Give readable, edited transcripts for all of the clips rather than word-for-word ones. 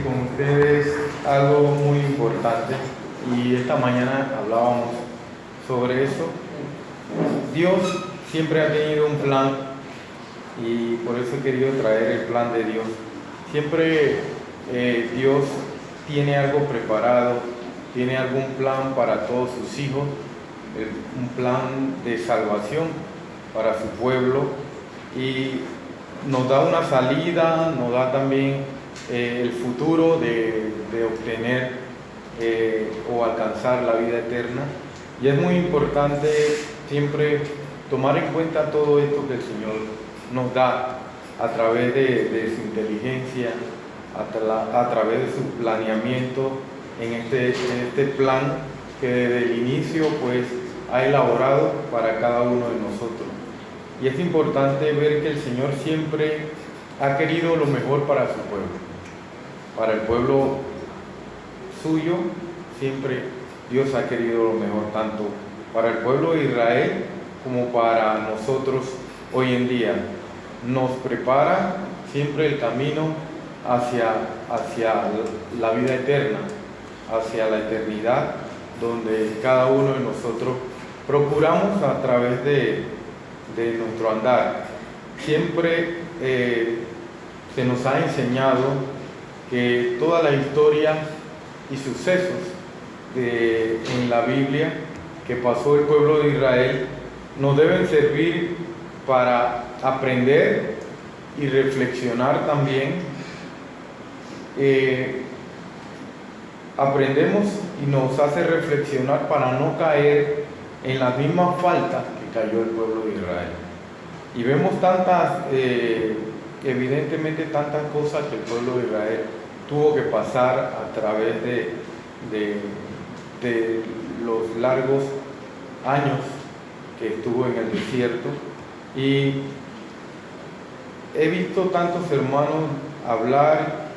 con ustedes algo muy importante y esta mañana hablábamos sobre eso. Dios siempre ha tenido un plan y por eso he querido traer el plan de Dios. Siempre Dios tiene algo preparado, tiene algún plan para todos sus hijos, un plan de salvación para su pueblo y nos da una salida, nos da también el futuro de obtener o alcanzar la vida eterna. Y es muy importante siempre tomar en cuenta todo esto que el Señor nos da a través de su inteligencia, a través de su planeamiento en este plan que desde el inicio pues ha elaborado para cada uno de nosotros. Y es importante ver que el Señor siempre ha querido lo mejor para su pueblo, para el pueblo suyo. Siempre Dios ha querido lo mejor, tanto para el pueblo de Israel como para nosotros hoy en día. Nos prepara siempre el camino hacia la vida eterna, hacia la eternidad, donde cada uno de nosotros procuramos a través de nuestro andar. Siempre se nos ha enseñado que toda la historia y sucesos en la Biblia que pasó el pueblo de Israel nos deben servir para aprender y reflexionar también. Aprendemos y nos hace reflexionar para no caer en las mismas faltas que cayó el pueblo de Israel. Y vemos evidentemente tantas cosas que el pueblo de Israel tuvo que pasar a través de los largos años que estuvo en el desierto. Y he visto tantos hermanos hablar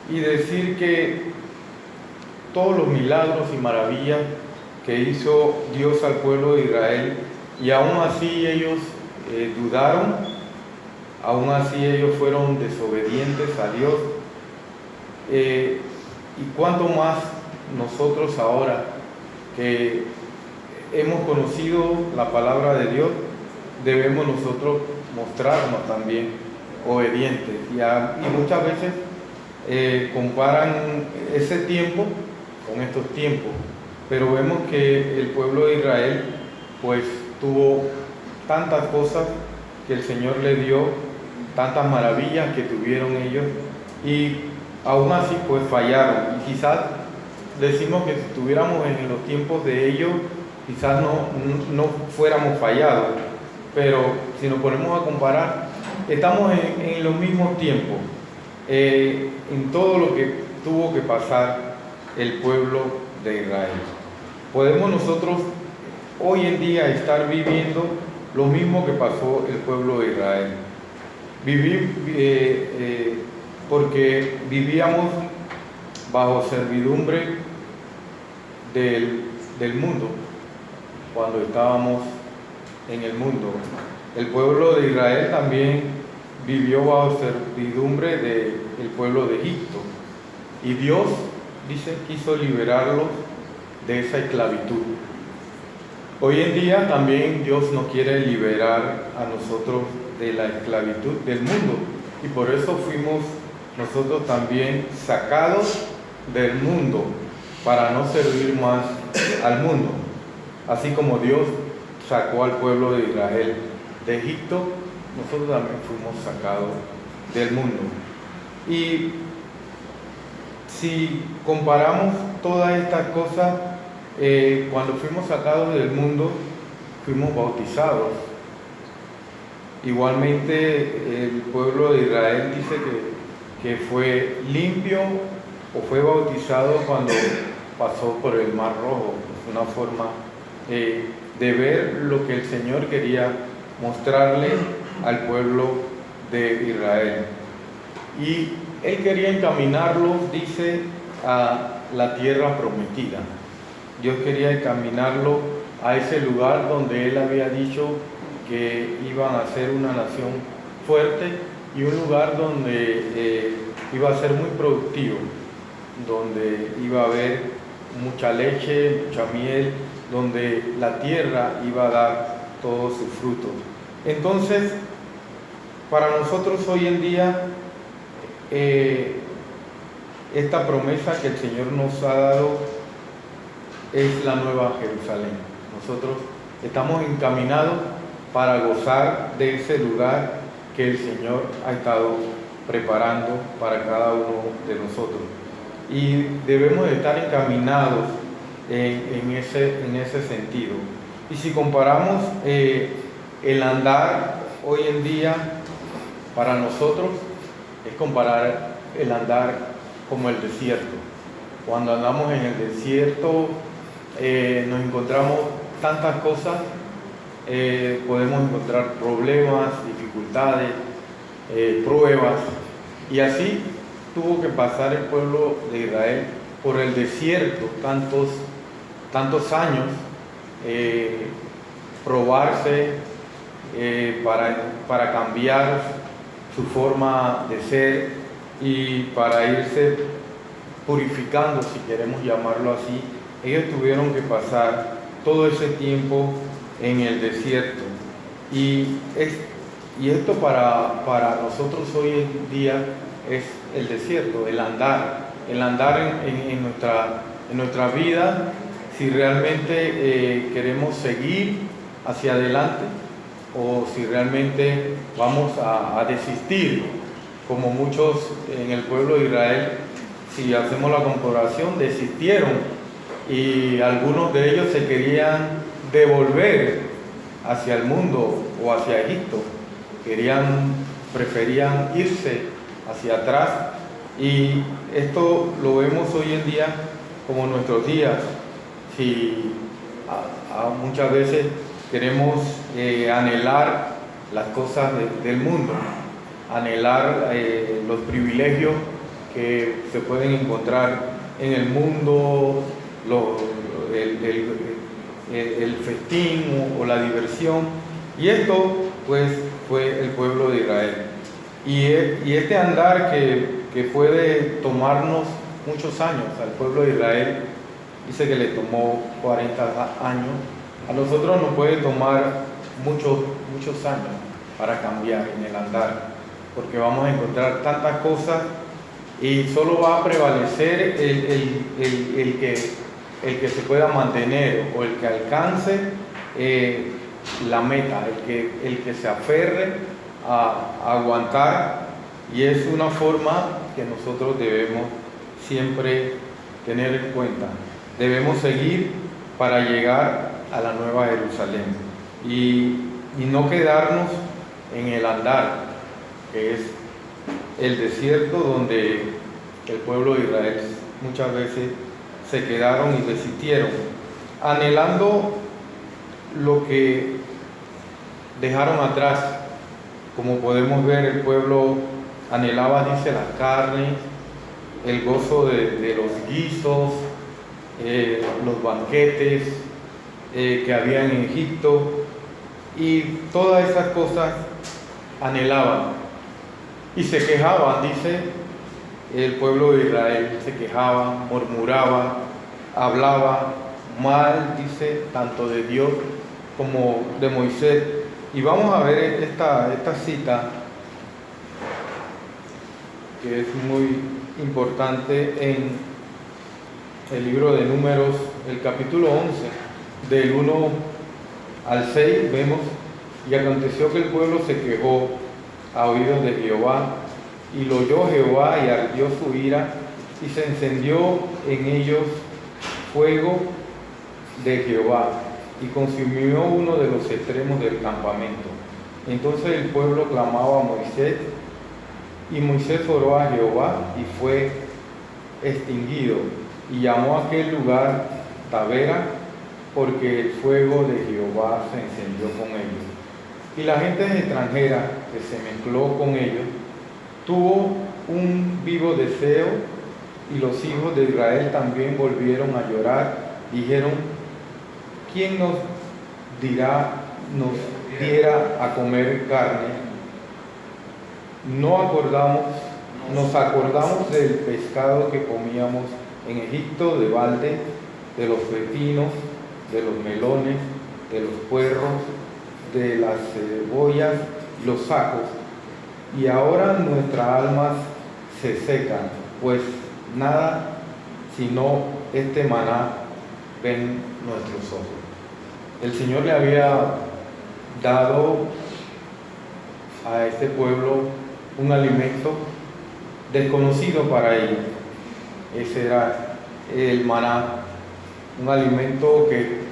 y decir que todos los milagros y maravillas que hizo Dios al pueblo de Israel, y aún así ellos dudaron, aún así ellos fueron desobedientes a Dios. Y cuánto más nosotros ahora que hemos conocido la palabra de Dios, debemos nosotros mostrarnos también obedientes. Y muchas veces comparan ese tiempo con estos tiempos, pero vemos que el pueblo de Israel pues tuvo tantas cosas que el Señor le dio, tantas maravillas que tuvieron ellos, y aún así pues fallaron. Y quizás decimos que si estuviéramos en los tiempos de ellos, quizás no fuéramos fallados, pero si nos ponemos a comparar, estamos en los mismos tiempos, en todo lo que tuvo que pasar el pueblo de Israel. Podemos nosotros hoy en día estar viviendo lo mismo que pasó el pueblo de Israel. Porque vivíamos bajo servidumbre del mundo cuando estábamos en el mundo. El pueblo de Israel también vivió bajo servidumbre del pueblo de Egipto, y Dios, dice, quiso liberarlos de esa esclavitud. Hoy en día también Dios nos quiere liberar a nosotros de la esclavitud del mundo, y por eso fuimos nosotros también sacados del mundo para no servir más al mundo. Así como Dios sacó al pueblo de Israel de Egipto, nosotros también fuimos sacados del mundo. Y si comparamos todas estas cosas, cuando fuimos sacados del mundo, fuimos bautizados. Igualmente el pueblo de Israel dice que fue limpio o fue bautizado cuando pasó por el Mar Rojo. Es una forma de ver lo que el Señor quería mostrarle al pueblo de Israel. Y Él quería encaminarlos, dice, a la tierra prometida. Dios quería encaminarlo a ese lugar donde Él había dicho que iban a ser una nación fuerte, y un lugar donde iba a ser muy productivo, donde iba a haber mucha leche, mucha miel, donde la tierra iba a dar todo su fruto. Entonces, para nosotros hoy en día, esta promesa que el Señor nos ha dado es la nueva Jerusalén. Nosotros estamos encaminados para gozar de ese lugar que el Señor ha estado preparando para cada uno de nosotros. Y debemos de estar encaminados en ese sentido. Y si comparamos el andar hoy en día para nosotros, es comparar el andar como el desierto. Cuando andamos en el desierto nos encontramos tantas cosas, podemos encontrar problemas, dificultades, pruebas, y así tuvo que pasar el pueblo de Israel por el desierto tantos años, probarse para cambiar su forma de ser y para irse purificando, si queremos llamarlo así. Ellos tuvieron que pasar todo ese tiempo en el desierto. Y esto para nosotros hoy en día es el desierto, el andar en nuestra vida, si realmente queremos seguir hacia adelante o si realmente vamos a desistir, como muchos en el pueblo de Israel, si hacemos la comparación, desistieron y algunos de ellos se querían devolver hacia el mundo o hacia Egipto, preferían irse hacia atrás, y esto lo vemos hoy en día como nuestros días. Si muchas veces queremos anhelar las cosas del mundo, anhelar los privilegios que se pueden encontrar en el mundo, el festín o la diversión, y esto pues fue el pueblo de Israel. Y este andar que puede tomarnos muchos años, al pueblo de Israel dice que le tomó 40 años, a nosotros nos puede tomar muchos años para cambiar en el andar, porque vamos a encontrar tantas cosas y solo va a prevalecer el que se pueda mantener o el que alcance la meta, el que se aferre a aguantar, y es una forma que nosotros debemos siempre tener en cuenta. Debemos seguir para llegar a la nueva Jerusalén y no quedarnos en el andar, que es el desierto donde el pueblo de Israel muchas veces se quedaron y desistieron, anhelando lo que dejaron atrás. Como podemos ver, el pueblo anhelaba, dice, las carnes, el gozo de los guisos, los banquetes que había en Egipto, y todas esas cosas anhelaban y se quejaban, dice el pueblo de Israel, se quejaba, murmuraba, hablaba mal, dice, tanto de Dios como de Moisés. Y vamos a ver esta cita que es muy importante en el libro de Números, el capítulo 11, del 1 al 6, vemos: y aconteció que el pueblo se quejó a oídos de Jehová, y lo oyó Jehová, y ardió su ira, y se encendió en ellos fuego de Jehová, y consumió uno de los extremos del campamento. Entonces el pueblo clamaba a Moisés, y Moisés oró a Jehová, y fue extinguido, y llamó a aquel lugar Tabera, porque el fuego de Jehová se encendió con ellos. Y la gente extranjera que se mezcló con ellos tuvo un vivo deseo, y los hijos de Israel también volvieron a llorar. Dijeron: ¿quién nos diera a comer carne? No acordamos nos acordamos del pescado que comíamos en Egipto, de balde, de los pepinos, de los melones, de los puerros, de las cebollas, los ajos, y ahora nuestras almas se secan, pues nada sino este maná ven nuestros ojos. El Señor le había dado a este pueblo un alimento desconocido para ellos. Ese era el maná, un alimento que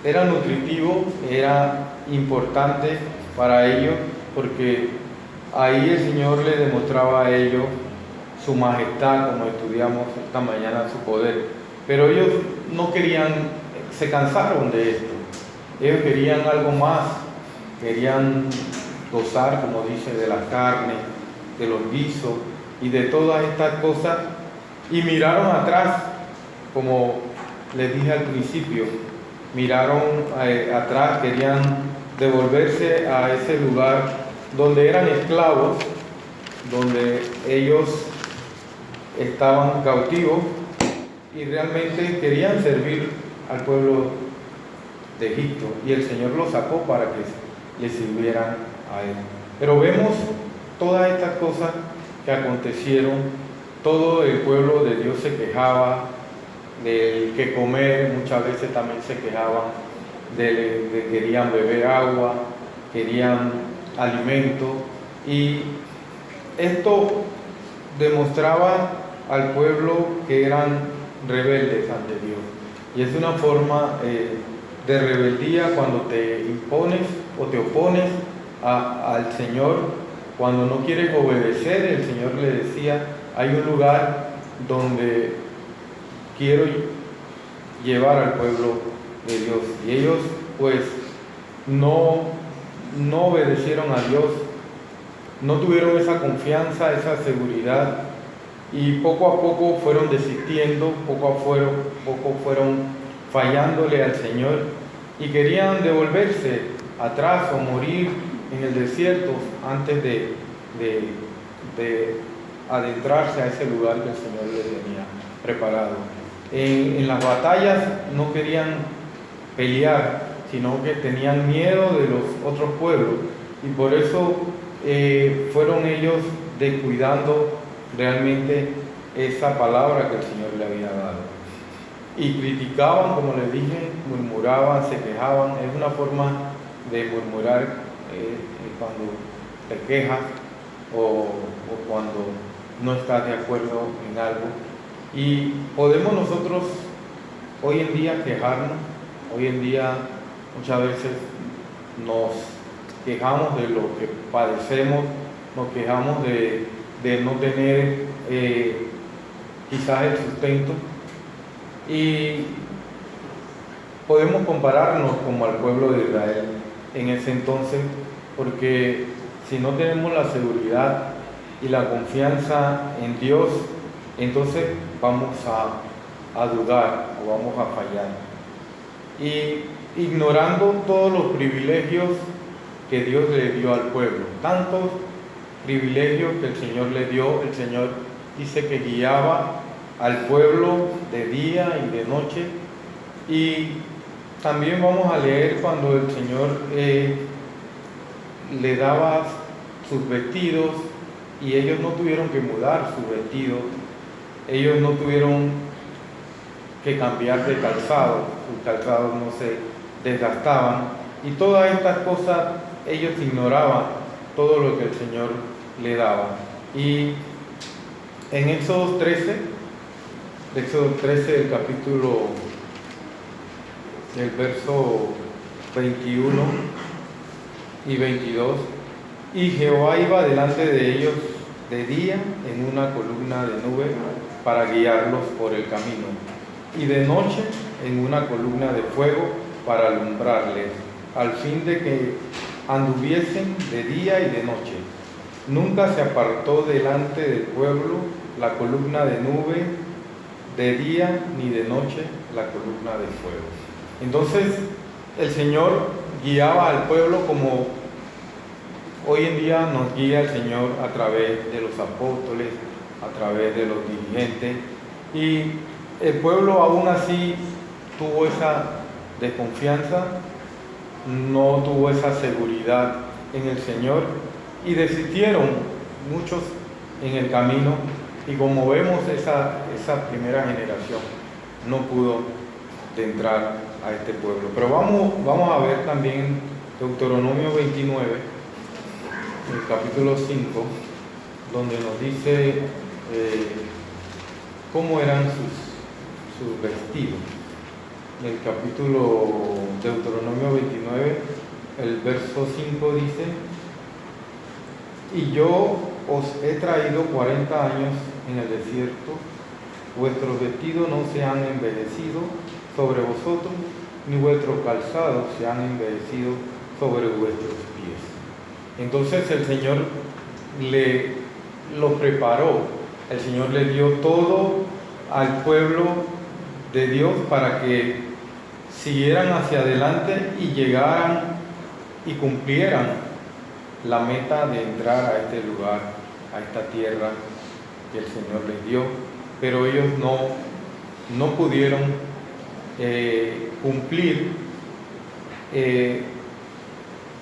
era nutritivo, era importante para ellos, porque ahí el Señor le demostraba a ellos su majestad, como estudiamos esta mañana, su poder. Pero ellos no querían, se cansaron de esto. Ellos querían algo más, querían gozar, como dice, de la carne, de los guisos y de todas estas cosas, y miraron atrás, como les dije al principio, miraron atrás, querían devolverse a ese lugar donde eran esclavos, donde ellos estaban cautivos y realmente querían servir al pueblo de Egipto, y el Señor los sacó para que le sirvieran a Él. Pero vemos todas estas cosas que acontecieron. Todo el pueblo de Dios se quejaba del que comer, muchas veces también se quejaban de querían beber agua, querían alimento, y esto demostraba al pueblo que eran rebeldes ante Dios. Y es una forma de rebeldía cuando te impones o te opones al Señor, cuando no quieres obedecer. El Señor le decía, hay un lugar donde quiero llevar al pueblo de Dios, y ellos pues no obedecieron a Dios, no tuvieron esa confianza, esa seguridad, y poco a poco fueron desistiendo, poco a poco fueron fallándole al Señor, y querían devolverse atrás o morir en el desierto antes de adentrarse a ese lugar que el Señor les tenía preparado. En las batallas no querían pelear, sino que tenían miedo de los otros pueblos, y por eso fueron ellos descuidando realmente esa palabra que el Señor le había dado, y criticaban, como les dije, murmuraban, se quejaban. Es una forma de murmurar cuando te quejas o cuando no estás de acuerdo en algo. Y podemos nosotros hoy en día quejarnos, hoy en día muchas veces nos quejamos de lo que padecemos, nos quejamos de no tener quizás el sustento, y podemos compararnos como al pueblo de Israel en ese entonces, porque si no tenemos la seguridad y la confianza en Dios, entonces vamos a dudar o vamos a fallar, y ignorando todos los privilegios que Dios le dio al pueblo, tantos privilegios que el Señor le dio. El Señor dice que guiaba al pueblo de día y de noche, y también vamos a leer cuando el Señor le daba sus vestidos, y ellos no tuvieron que mudar sus vestidos, ellos no tuvieron que cambiar de calzado, sus calzados no se desgastaban, y todas estas cosas ellos ignoraban todo lo que el Señor le daba. Y en Éxodo 13, el capítulo, el verso 21 y 22, y Jehová iba delante de ellos de día en una columna de nube para guiarlos por el camino, y de noche en una columna de fuego para alumbrarles, al fin de que anduviesen de día y de noche. Nunca se apartó delante del pueblo la columna de nube de día, ni de noche la columna de fuego. Entonces el Señor guiaba al pueblo como hoy en día nos guía el Señor a través de los apóstoles, a través de los dirigentes, y el pueblo aún así tuvo esa desconfianza, no tuvo esa seguridad en el Señor y desistieron muchos en el camino, y como vemos esa primera generación no pudo entrar a este pueblo. Pero vamos a ver también Deuteronomio 29, el capítulo 5, donde nos dice cómo eran sus vestidos. En el capítulo Deuteronomio 29, el verso 5 dice: y yo os he traído 40 años en el desierto, vuestros vestidos no se han envejecido sobre vosotros, ni vuestros calzados se han envejecido sobre vuestros pies. Entonces el Señor lo preparó, el Señor le dio todo al pueblo de Dios para que siguieran hacia adelante y llegaran y cumplieran la meta de entrar a este lugar, a esta tierra que el Señor les dio, pero ellos no pudieron cumplir,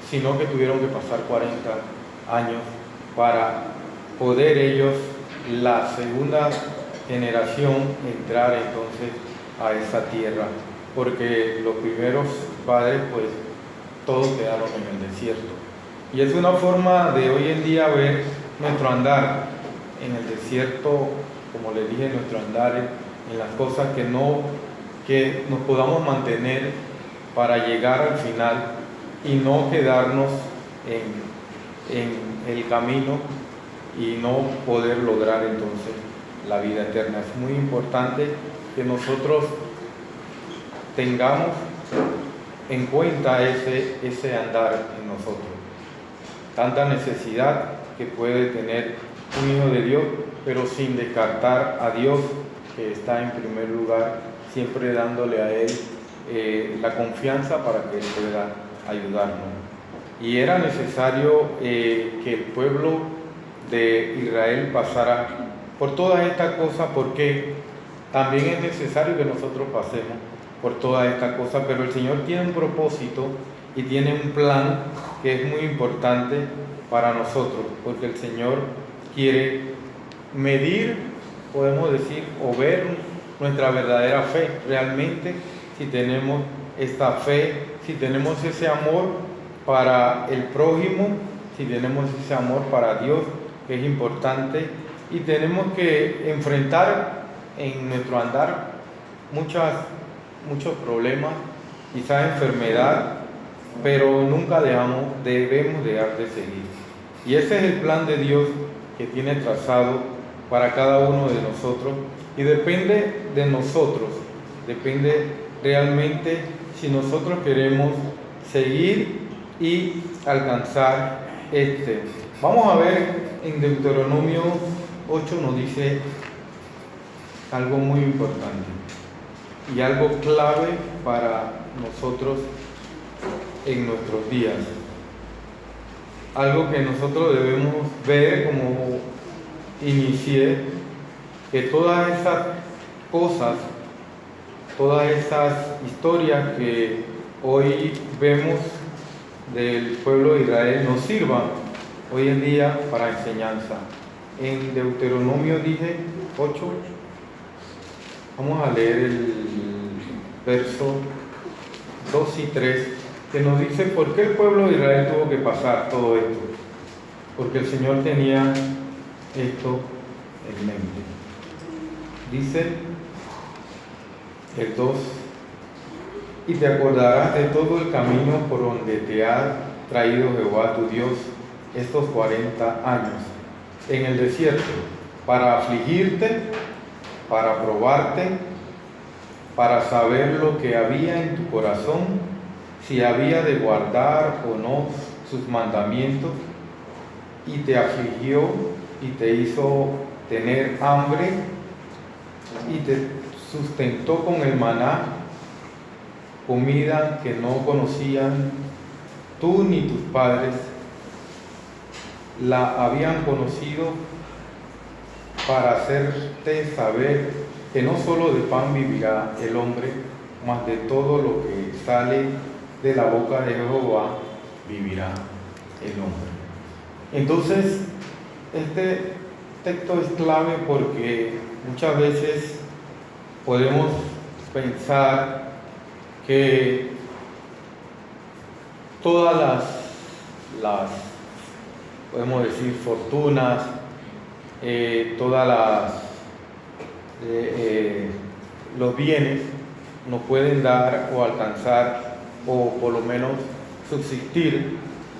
sino que tuvieron que pasar 40 años para poder ellos, la segunda generación, entrar entonces a esa tierra, porque los primeros padres pues todos quedaron en el desierto. Y es una forma de hoy en día ver nuestro andar en el desierto, como les dije, nuestro andar en las cosas que nos podamos mantener para llegar al final y no quedarnos en el camino y no poder lograr entonces la vida eterna. Es muy importante que nosotros tengamos en cuenta ese andar en nosotros. Tanta necesidad que puede tener un hijo de Dios, pero sin descartar a Dios, que está en primer lugar, siempre dándole a Él la confianza para que Él pueda ayudarnos. Y era necesario que el pueblo de Israel pasara por todas estas cosas, porque también es necesario que nosotros pasemos por todas estas cosas, pero el Señor tiene un propósito y tiene un plan que es muy importante para nosotros, porque el Señor quiere medir, podemos decir, o ver nuestra verdadera fe, realmente si tenemos esta fe, si tenemos ese amor para el prójimo, si tenemos ese amor para Dios, que es importante, y tenemos que enfrentar en nuestro andar muchos problemas, quizás enfermedad, pero nunca debemos dejar de seguir. Y ese es el plan de Dios que tiene trazado para cada uno de nosotros, y depende de nosotros, depende realmente si nosotros queremos seguir y alcanzar este. Vamos a ver en Deuteronomio 8, nos dice algo muy importante y algo clave para nosotros en nuestros días. Algo que nosotros debemos ver, como inicié, que todas esas cosas, todas esas historias que hoy vemos del pueblo de Israel nos sirvan hoy en día para enseñanza. En Deuteronomio dije 8, vamos a leer el verso 2 y 3, que nos dice por qué el pueblo de Israel tuvo que pasar todo esto. Porque el Señor tenía esto en mente. Dice el 2: y te acordarás de todo el camino por donde te ha traído Jehová tu Dios estos 40 años en el desierto, para afligirte, para probarte, para saber lo que había en tu corazón, si había de guardar o no sus mandamientos, y te afligió y te hizo tener hambre y te sustentó con el maná, comida que no conocían tú ni tus padres, la habían conocido para hacerte saber que no solo de pan vivirá el hombre, mas de todo lo que sale de la boca de Jehová vivirá el hombre. Entonces, este texto es clave porque muchas veces podemos pensar que todas las podemos decir, fortunas, todas los bienes nos pueden dar o alcanzar o por lo menos subsistir,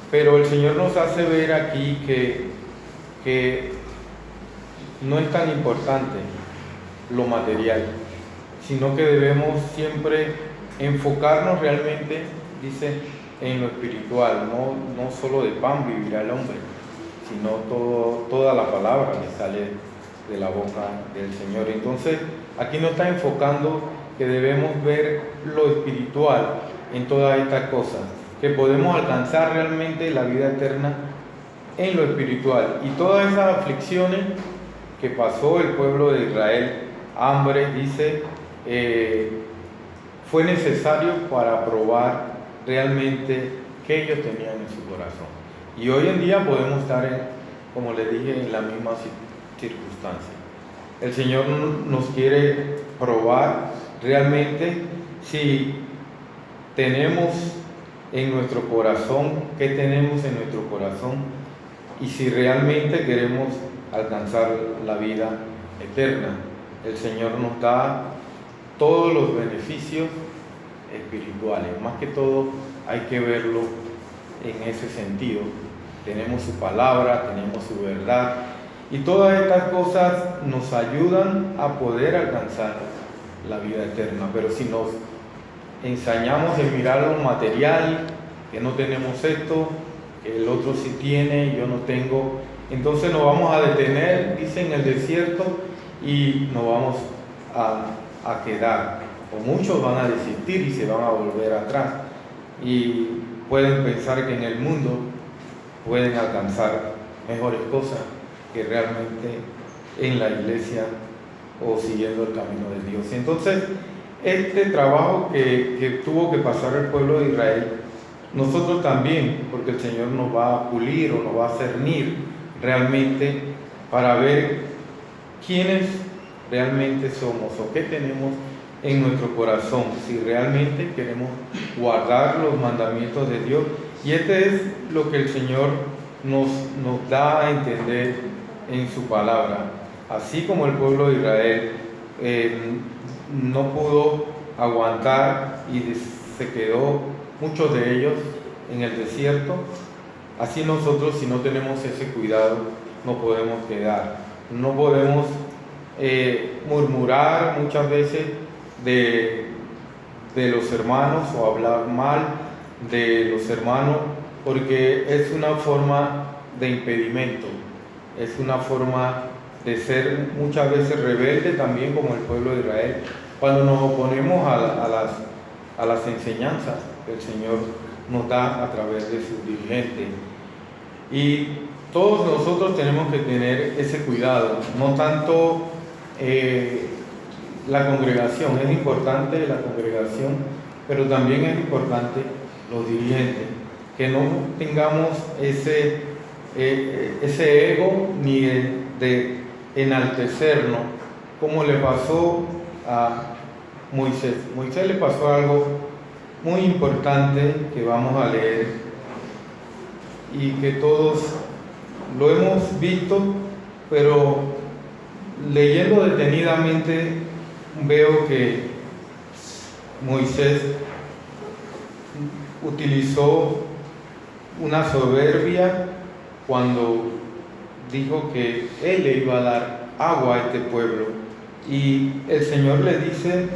pero el Señor nos hace ver aquí que no es tan importante lo material, sino que debemos siempre enfocarnos realmente, dice, en lo espiritual, no solo de pan vivirá el hombre, sino toda la palabra que sale de la boca del Señor. Entonces, aquí nos está enfocando que debemos ver lo espiritual en todas estas cosas, que podemos alcanzar realmente la vida eterna en lo espiritual. Y todas esas aflicciones que pasó el pueblo de Israel, hambre, dice, fue necesario para probar realmente que ellos tenían en su corazón. Y hoy en día podemos estar, como les dije, en la misma circunstancia. El Señor nos quiere probar realmente si tenemos en nuestro corazón, qué tenemos en nuestro corazón, y si realmente queremos alcanzar la vida eterna. El Señor nos da todos los beneficios espirituales. Más que todo hay que verlo en ese sentido. Tenemos su palabra, tenemos su verdad, y todas estas cosas nos ayudan a poder alcanzar la vida eterna. Pero si nos ensañamos en mirar lo material, que no tenemos esto, que el otro sí tiene, yo no tengo, entonces nos vamos a detener, dice, en el desierto, y nos vamos a quedar. O muchos van a desistir y se van a volver atrás. Y pueden pensar que en el mundo pueden alcanzar mejores cosas que realmente en la iglesia o siguiendo el camino de Dios. Entonces, este trabajo que tuvo que pasar el pueblo de Israel, nosotros también, porque el Señor nos va a pulir o nos va a cernir realmente para ver quiénes realmente somos o qué tenemos en nuestro corazón, si realmente queremos guardar los mandamientos de Dios. Y este es lo que el Señor nos da a entender en su palabra. Así como el pueblo de Israel no pudo aguantar y se quedó, muchos de ellos, en el desierto, así nosotros, si no tenemos ese cuidado, no podemos quedar. No podemos murmurar muchas veces de los hermanos o hablar mal de los hermanos, porque es una forma de impedimento, es una forma de ser muchas veces rebelde también, como el pueblo de Israel, cuando nos oponemos a las enseñanzas que el Señor nos da a través de sus dirigentes. Y todos nosotros tenemos que tener ese cuidado, no tanto la congregación, es importante la congregación, pero también es importante los dirigentes, que no tengamos ese ego ni de enaltecernos, como le pasó a Moisés. Moisés le pasó algo muy importante que vamos a leer y que todos lo hemos visto, pero leyendo detenidamente veo que Moisés utilizó una soberbia cuando dijo que él le iba a dar agua a este pueblo, y el Señor le dice: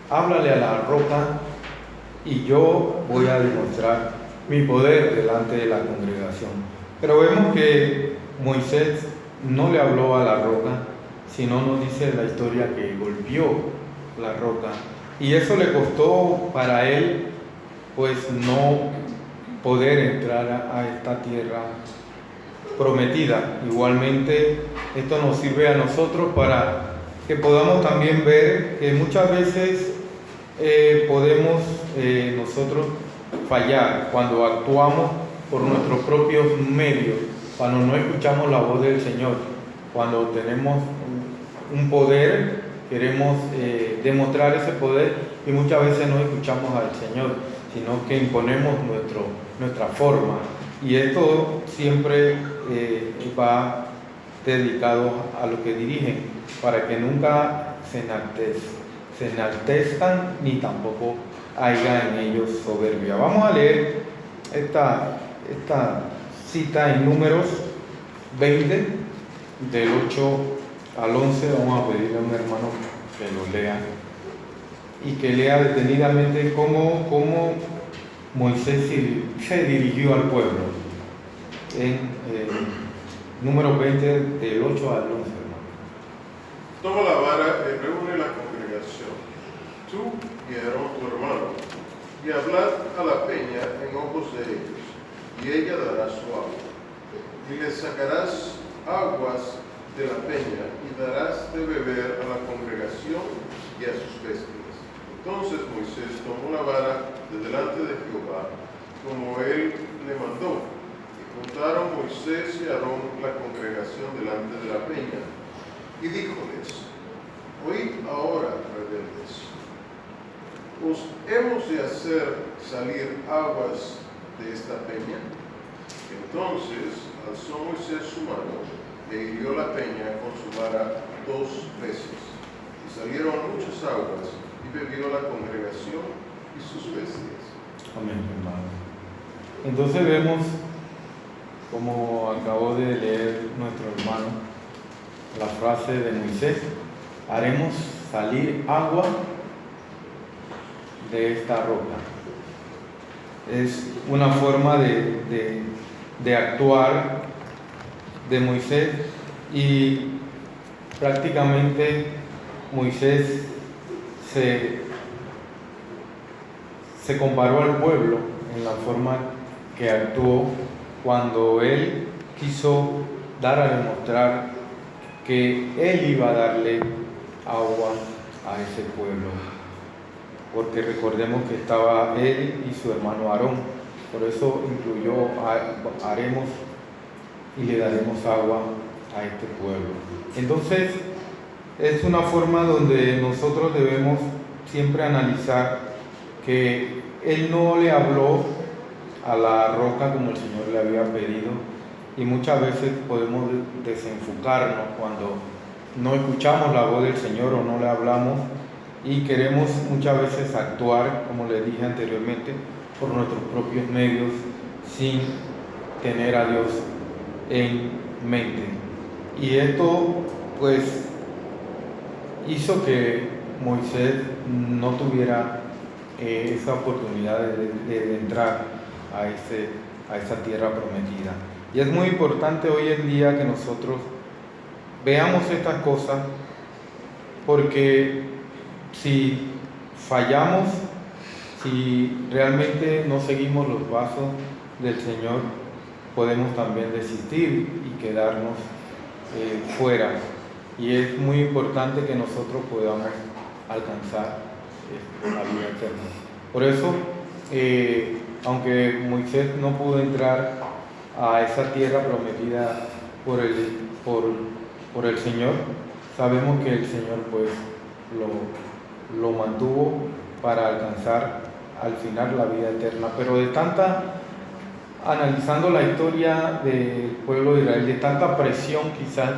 háblale a la roca y yo voy a demostrar mi poder delante de la congregación. Pero vemos que Moisés no le habló a la roca, sino nos dice la historia que golpeó la roca, y eso le costó para él pues no poder entrar a esta tierra prometida. Igualmente, esto nos sirve a nosotros para que podamos también ver que muchas veces podemos nosotros fallar cuando actuamos por nuestros propios medios, cuando no escuchamos la voz del Señor, cuando tenemos un poder, queremos demostrar ese poder y muchas veces no escuchamos al Señor, sino que imponemos nuestra forma. Y esto siempre va dedicado a lo que dirigen, para que nunca se enaltezcan ni tampoco haya en ellos soberbia. Vamos a leer esta cita en Números 20, del 8 al 11. Vamos a pedirle a un hermano que lo lea y que lea detenidamente cómo Moisés se dirigió al pueblo. En Números 20, del 8 al 11, hermano. Toma la vara y reúne la congregación, tú y Aarón tu hermano, y hablad a la peña en ojos de ellos, y ella dará su agua. Y le sacarás aguas de la peña, y darás de beber a la congregación y a sus bestias. Entonces Moisés tomó la vara de delante de Jehová, como él le mandó. Y juntaron Moisés y Aarón la congregación delante de la peña. Y díjoles: oíd ahora, rebeldes, ¿os hemos de hacer salir aguas de esta peña? Entonces alzó Moisés su mano e hirió la peña con su vara 2 veces, y salieron muchas aguas, y bebió la congregación y sus bestias. Amén, hermano. Entonces vemos, como acabó de leer nuestro hermano, la frase de Moisés: haremos salir agua de esta roca. Es una forma de actuar de Moisés, y prácticamente Moisés se comparó al pueblo en la forma que actuó cuando él quiso dar a demostrar que él iba a darle agua a ese pueblo, porque recordemos que estaba él y su hermano Aarón, por eso incluyó haremos y le daremos agua a este pueblo. Entonces es una forma donde nosotros debemos siempre analizar que él no le habló a la roca como el Señor le había pedido. Y muchas veces podemos desenfocarnos cuando no escuchamos la voz del Señor o no le hablamos, y queremos muchas veces actuar, como les dije anteriormente, por nuestros propios medios sin tener a Dios en mente. Y esto pues hizo que Moisés no tuviera esa oportunidad de entrar a esa tierra prometida. Y es muy importante hoy en día que nosotros veamos estas cosas, porque si fallamos, si realmente no seguimos los pasos del Señor, podemos también desistir y quedarnos fuera. Y es muy importante que nosotros podamos alcanzar la vida eterna. Por eso, aunque Moisés no pudo entrar a esa tierra prometida por el Señor, sabemos que el Señor pues lo mantuvo para alcanzar al final la vida eterna. Pero analizando la historia del pueblo de Israel, de tanta presión quizás,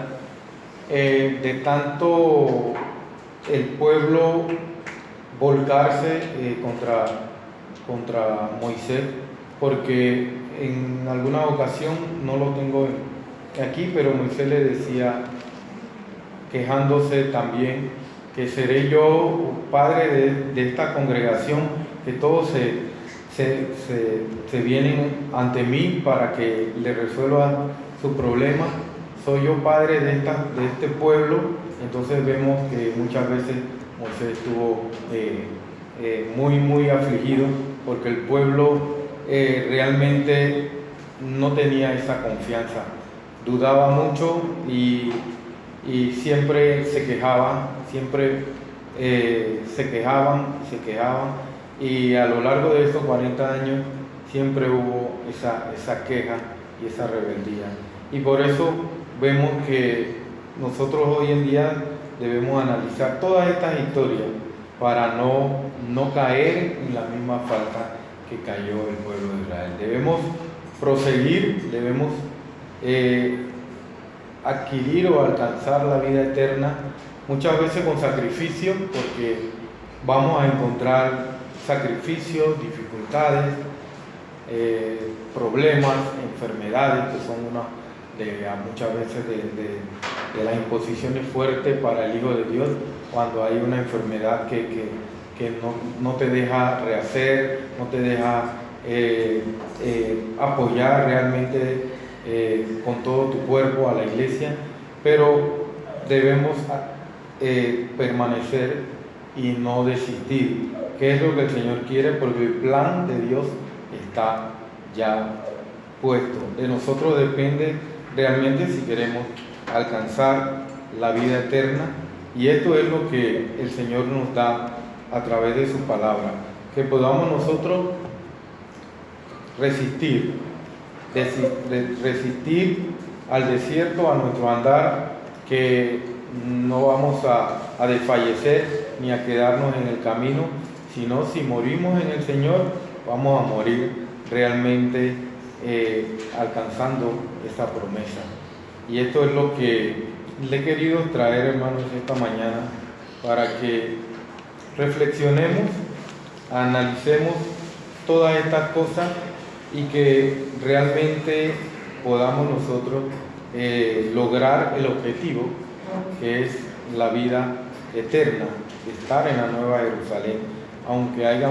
de tanto el pueblo volcarse contra Moisés, porque en alguna ocasión, no lo tengo aquí, pero Moisés le decía, quejándose también, que seré yo padre de esta congregación, que todos se vienen ante mí para que le resuelva su problema. Soy yo padre de este pueblo. Entonces vemos que muchas veces Moisés estuvo muy afligido, porque el pueblo realmente no tenía esa confianza dudaba mucho y siempre se quejaban, siempre se quejaban, y a lo largo de estos 40 años siempre hubo esa queja y esa rebeldía. Y por eso vemos que nosotros hoy en día debemos analizar todas estas historias para no caer en la misma falta que cayó el pueblo de Israel. Debemos proseguir, debemos adquirir o alcanzar la vida eterna, muchas veces con sacrificio, porque vamos a encontrar sacrificios, dificultades, problemas, enfermedades, que son muchas veces de las imposiciones fuertes para el Hijo de Dios, cuando hay una enfermedad que no te deja rehacer, no te deja apoyar realmente con todo tu cuerpo a la iglesia, pero debemos permanecer y no desistir, que es lo que el Señor quiere, porque el plan de Dios está ya puesto. De nosotros depende realmente si queremos alcanzar la vida eterna, y esto es lo que el Señor nos da a través de su palabra, que podamos nosotros resistir al desierto, a nuestro andar, que no vamos a desfallecer ni a quedarnos en el camino, sino si morimos en el Señor, vamos a morir realmente alcanzando esa promesa. Y esto es lo que le he querido traer, hermanos, esta mañana, para que reflexionemos, analicemos todas estas cosas y que realmente podamos nosotros lograr el objetivo, que es la vida eterna, estar en la Nueva Jerusalén, aunque haya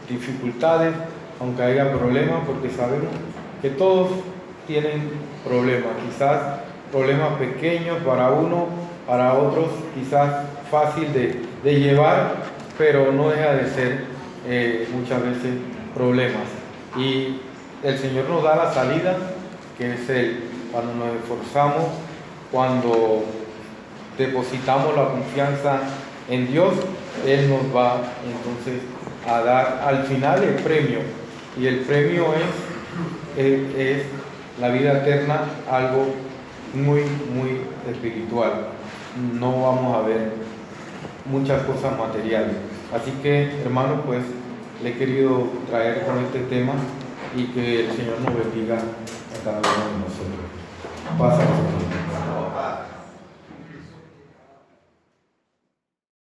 dificultades, aunque haya problemas, porque sabemos que todos tienen problemas, quizás problemas pequeños para uno, para otros quizás fácil de llevar, pero no deja de ser muchas veces problemas. Y el Señor nos da la salida, que es cuando nos esforzamos, cuando depositamos la confianza en Dios, Él nos va entonces a dar al final el premio, y el premio es la vida eterna, algo muy, muy espiritual. No vamos a ver muchas cosas materiales. Así que, hermanos, pues le he querido traer con este tema, y que el Señor nos bendiga a cada uno de nosotros. Pasa.